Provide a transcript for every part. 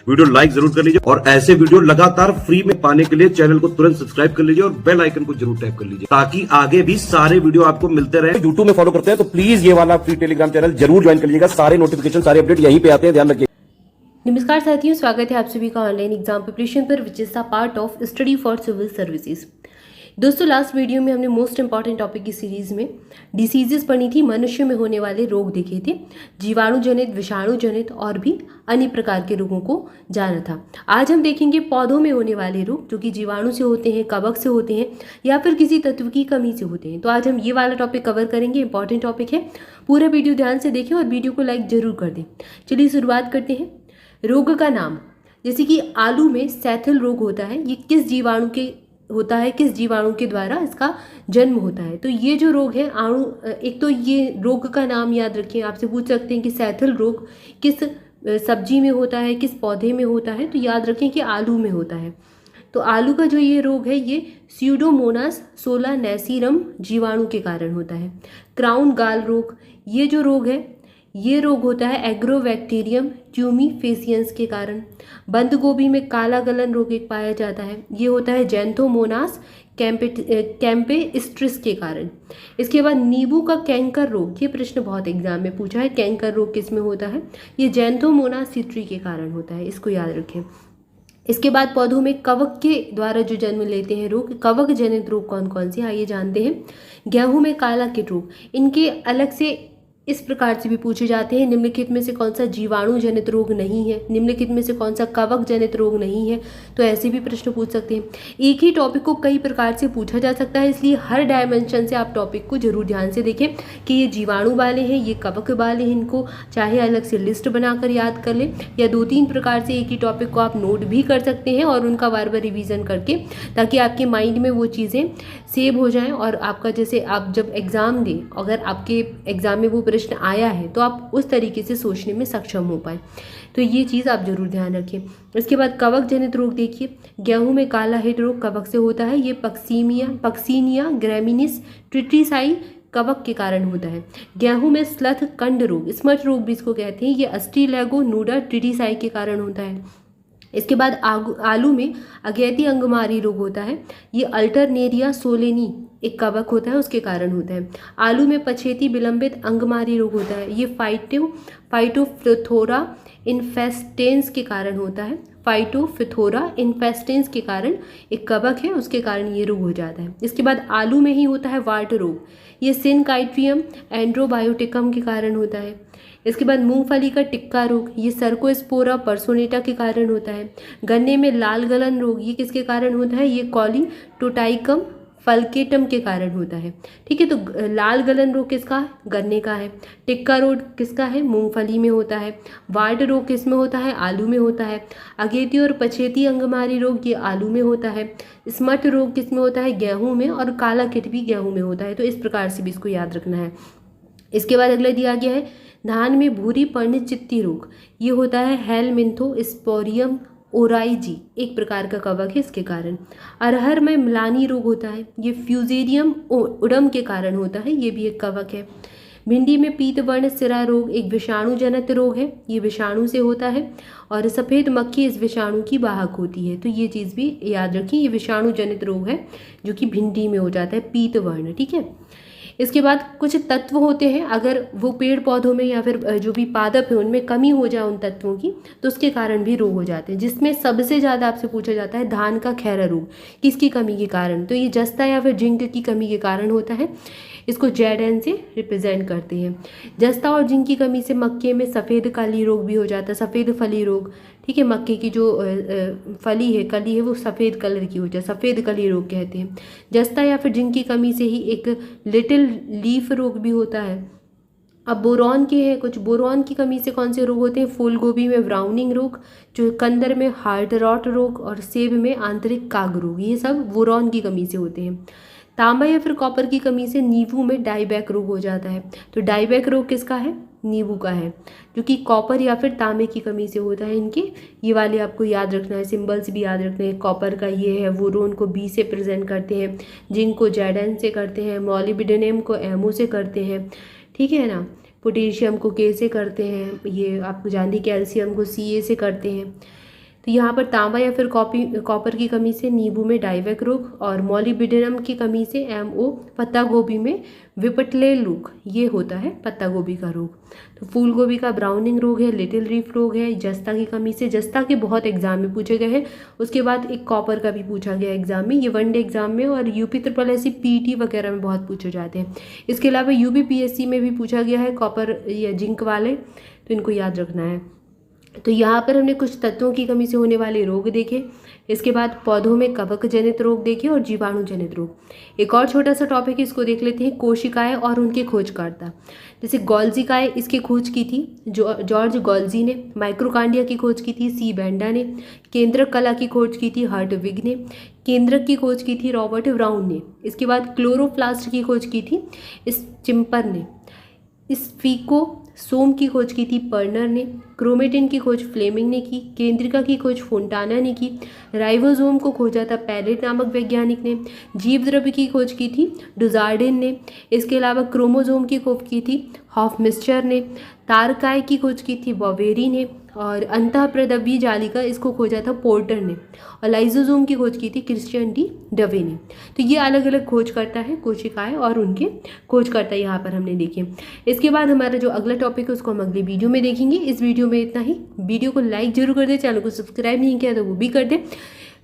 Video like जरूर कर लीजिए और ऐसे वीडियो लगातार फ्री में पाने के लिए चैनल को तुरंत सब्सक्राइब कर लीजिए और बेल आइकन को जरूर टैप कर लीजिए ताकि आगे भी सारे वीडियो आपको मिलते रहे। यूट्यूब में फॉलो करते हैं तो प्लीज ये वाला फ्री टेलीग्राम चैनल जरूर ज्वाइन कर लीजिएगा। सारे नोटिफिकेशन सारे अपडेट यहीं पे आते हैं, ध्यान रखिए। नमस्कार साथियों, स्वागत है आप सभी का ऑनलाइन एग्जाम प्रिपरेशन पर which is the part of study for civil services. दोस्तों, लास्ट वीडियो में हमने मोस्ट इंपॉर्टेंट टॉपिक की सीरीज में डिसीजेस पढ़ी थी, मनुष्य में होने वाले रोग देखे थे, जीवाणु जनित, विषाणु जनित और भी अन्य प्रकार के रोगों को जाना था। आज हम देखेंगे पौधों में होने वाले रोग जो कि जीवाणु से होते हैं, कवक से होते हैं या फिर किसी तत्व की कमी से होते हैं। तो आज हम ये वाला टॉपिक कवर करेंगे, इंपॉर्टेंट टॉपिक है। पूरा वीडियो ध्यान से देखें और वीडियो को लाइक जरूर कर दें। चलिए शुरुआत करते हैं। रोग का नाम, जैसे कि आलू में सैथल रोग होता है, ये किस जीवाणु के होता है, किस जीवाणु के द्वारा इसका जन्म होता है। तो ये जो रोग है एक तो ये रोग का नाम याद रखें। आपसे पूछ सकते हैं कि सैथल रोग किस सब्जी में होता है, किस पौधे में होता है, तो याद रखें कि आलू में होता है। तो आलू का जो ये रोग है ये स्यूडोमोनास सोलानेसीरम जीवाणु के कारण होता है। क्राउन गाल रोग, ये जो रोग है ये रोग होता है एग्रोबैक्टीरियम ट्यूमीफेसियंस के कारण। बंद गोभी में काला गलन रोग एक पाया जाता है, ये होता है जैंथोमोनास कैम्पेस्ट्रिस के कारण। इसके बाद नींबू का कैंकर रोग, ये प्रश्न बहुत एग्जाम में पूछा है, कैंकर रोग किस में होता है, ये जैंथोमोनास सिट्री के कारण होता है, इसको याद रखें। इसके बाद पौधों में कवक के द्वारा जो जन्म लेते हैं रोग, कवक जनित रोग कौन कौन से, आइए जानते हैं। गेहूं में काला कीट रोग, इनके अलग से इस प्रकार से भी पूछे जाते हैं। निम्नलिखित में से कौन सा जीवाणु जनित रोग नहीं है, निम्नलिखित में से कौन सा कवक जनित रोग नहीं है, तो ऐसे भी प्रश्न पूछ सकते हैं। एक ही टॉपिक को कई प्रकार से पूछा जा सकता है, इसलिए हर डायमेंशन से आप टॉपिक को जरूर ध्यान से देखें कि ये जीवाणु वाले हैं, ये कवक वाले हैं। इनको चाहे अलग से लिस्ट बनाकर याद कर लें या 2-3 प्रकार से एक ही टॉपिक को आप नोट भी कर सकते हैं और उनका बार बार रिविजन करके, ताकि आपके माइंड में वो चीज़ें सेव हो जाएं और आपका जैसे आप जब एग्ज़ाम दें, अगर आपके एग्ज़ाम में वो प्रश्न आया है तो आप उस तरीके से सोचने में सक्षम हो पाए। तो ये चीज़ आप जरूर ध्यान रखें। इसके बाद कवक जनित रोग देखिए, गेहूं में काला हिट रोग कवक से होता है, ये पक्सीनिया ग्रैमिनिस ट्रिटिसाई कवक के कारण होता है। गेहूं में स्लथ कंड रोग, स्मच रोग भी इसको कहते हैं, ये अस्ट्रीलैगो नूडा ट्रिटिसाई के कारण होता है। इसके बाद आलू में अगैती अंगमारी रोग होता है, ये अल्टरनेरिया सोलेनी एक कवक होता है, उसके कारण होता है। आलू में पछेती विलंबित अंगमारी रोग होता है, ये फाइटोफिथोरा इन्फेस्टेंस के कारण होता है। फाइटोफिथोरा इन्फेस्टेंस के कारण एक कवक है, उसके कारण ये रोग हो जाता है। इसके बाद आलू में ही होता है वार्ट रोग, ये सिनकाइट्रियम एंड्रोबायोटिकम के कारण होता है। इसके बाद मूंगफली का टिक्का रोग, ये सर्कोस्पोरा पर्सोनेटा के कारण होता है। गन्ने में लाल गलन रोग, ये किसके कारण होता है, ये कॉलीटोटाइकम फल्केटम के कारण होता है। ठीक है, तो लाल गलन रोग किसका है, गन्ने का है। टिक्का रोग किसका है, मूंगफली में होता है। वार्ट रोग किस में होता है, आलू में होता है। अगेती और पछेती अंगमारी रोग ये आलू में होता है। स्मट रोग किस में होता है, गेहूं में, और काला कीट भी गेहूं में होता है। तो इस प्रकार से भी इसको याद रखना है। इसके बाद अगला दिया गया है धान में भूरी पर्णचित्ती रोग, ये होता है हेलमिंथोस्पोरियम ओराइजी, एक प्रकार का कवक है, इसके कारण। अरहर में मिलानी रोग होता है, ये फ्यूजेरियम उडम के कारण होता है, ये भी एक कवक है। भिंडी में पीतवर्ण सिरा रोग एक विषाणु जनित रोग है, ये विषाणु से होता है और सफ़ेद मक्खी इस विषाणु की वाहक होती है। तो ये चीज़ भी याद रखिए, ये विषाणु जनित रोग है जो कि भिंडी में हो जाता है, पीतवर्ण। ठीक है, इसके बाद कुछ तत्व होते हैं, अगर वो पेड़ पौधों में या फिर जो भी पादप है उनमें कमी हो जाए उन तत्वों की, तो उसके कारण भी रोग हो जाते हैं, जिसमें सबसे ज़्यादा आपसे पूछा जाता है धान का खैरा रोग, किसकी कमी के कारण, तो ये जस्ता या फिर जिंक की कमी के कारण होता है। इसको जेड से रिप्रेजेंट करते हैं। जस्ता और जिंक की कमी से मक्के में सफ़ेद काली रोग भी हो जाता है, सफ़ेद फली रोग। ठीक है, मक्के की जो फली है, कली है, वो सफ़ेद कलर की हो जाए, सफ़ेद कली रोग कहते हैं। जस्ता या फिर जिंक की कमी से ही एक लिटिल लीफ रोग भी होता है। अब बोरॉन के हैं कुछ, बोरॉन की कमी से कौन से रोग होते हैं, फूल गोभी में ब्राउनिंग रोग, चुकंदर में हार्ट रॉट रोग और सेब में आंतरिक काग रोग, ये सब बोरॉन की कमी से होते हैं। तांबा या फिर कॉपर की कमी से नींबू में डाईबैक रोग हो जाता है। तो डाईबैक रोग किसका है, नींबू का है, जो कि कॉपर या फिर तांबे की कमी से होता है। इनके ये वाले आपको याद रखना है, सिंबल्स भी याद रखने हैं। कॉपर का ये है, बोरोन को बी से प्रेजेंट करते हैं, जिंक को जेड से करते हैं, मॉलिब्डेनम को एमओ से करते हैं, ठीक है ना। पोटेशियम को के से करते हैं, ये आपको जानते, कैल्शियम को सी ए से करते हैं। तो यहाँ पर तांबा या फिर कॉपर की कमी से नींबू में डाइवेक रोग, और मॉलिब्डेनम की कमी से MO पत्ता गोभी में विपटलेल रोग, ये होता है पत्ता गोभी का रोग। तो फूल गोभी का ब्राउनिंग रोग है, लिटिल लीफ रोग है, जस्ता की कमी से, जस्ता के बहुत एग्जाम में पूछे गए हैं। उसके बाद एक कॉपर का भी पूछा गया एग्जाम में, ये वनडे एग्जाम में और UP SSC PT वगैरह में बहुत पूछे जाते हैं। इसके अलावा UPPSC में भी पूछा गया है कॉपर या जिंक वाले, तो इनको याद रखना है। तो यहाँ पर हमने कुछ तत्वों की कमी से होने वाले रोग देखे। इसके बाद पौधों में कवक जनित रोग देखे और जीवाणु जनित रोग। एक और छोटा सा टॉपिक इसको देख लेते हैं, कोशिकाएं और उनके खोजकर्ता। जैसे गोल्जीकाएं, इसकी खोज की थी जॉर्ज गोल्जी ने। माइक्रोकांडिया की खोज की थी C बेंडा ने। केंद्रक कला की खोज की थी हर्टविग ने। केंद्रक की खोज की थी रॉबर्ट ब्राउन ने। इसके बाद क्लोरोप्लास्ट की खोज की थी स्टिम्पर ने। इस फीको सोम की खोज की थी पर्नर ने। क्रोमेटिन की खोज फ्लेमिंग ने की। केंद्रिका की खोज फोंटाना ने की। राइबोसोम को खोजा था पैलेट नामक वैज्ञानिक ने। जीव द्रव्य की खोज की थी डुजार्डिन ने। इसके अलावा क्रोमोसोम की खोज की थी हॉफमिस्चर ने। तारकाय की खोज की थी बॉवेरी ने। और अंतःप्रदव्य जालिका, इसको खोजा था पोर्टर ने। और लाइजोसोम की खोज की थी क्रिश्चियन डी डवे ने। तो ये अलग अलग खोजकर्ता है कोशिकाएं और उनके खोजकर्ता यहाँ पर हमने देखे। इसके बाद हमारा जो अगला टॉपिक है उसको हम अगली वीडियो में देखेंगे। इस वीडियो में इतना ही। वीडियो को लाइक जरूर कर दें, चैनल को सब्सक्राइब नहीं किया तो वो भी कर दें।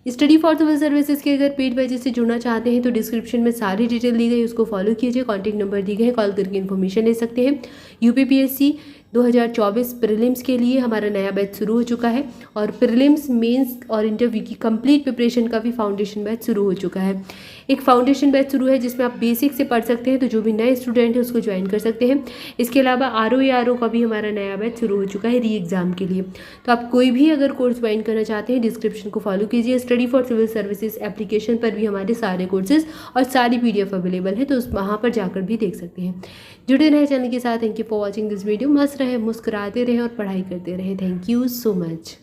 स्टडी फॉर सिविल सर्विसेज के अगर पेड बैचेस से जुड़ना चाहते हैं तो डिस्क्रिप्शन में सारी डिटेल दी गई, उसको फॉलो कीजिए। कॉन्टैक्ट नंबर दिए गए हैं, कॉल करके इन्फॉर्मेशन ले सकते हैं। UPPSC 2024 प्रीलिम्स के लिए हमारा नया बैच शुरू हो चुका है और प्रीलिम्स, मेंस और इंटरव्यू की कंप्लीट प्रिपरेशन का भी फाउंडेशन बैच शुरू हो चुका है। एक फाउंडेशन बैच शुरू है जिसमें आप बेसिक से पढ़ सकते हैं, तो जो भी नए स्टूडेंट है उसको ज्वाइन कर सकते हैं। इसके अलावा RO का भी हमारा नया बैच शुरू हो चुका है री एग्ज़ाम के लिए। तो आप कोई भी अगर कोर्स ज्वाइन करना चाहते हैं डिस्क्रिप्शन को फॉलो कीजिए। Study for civil services application पर भी हमारे सारे कोर्सेज और सारी PDF अवेलेबल है, तो उस वहाँ पर जाकर भी देख सकते हैं। जुड़े रहे चैनल के साथ। Thank you for watching this video. मस्त रहे, मुस्कुराते रहें और पढ़ाई करते रहें। Thank you so much.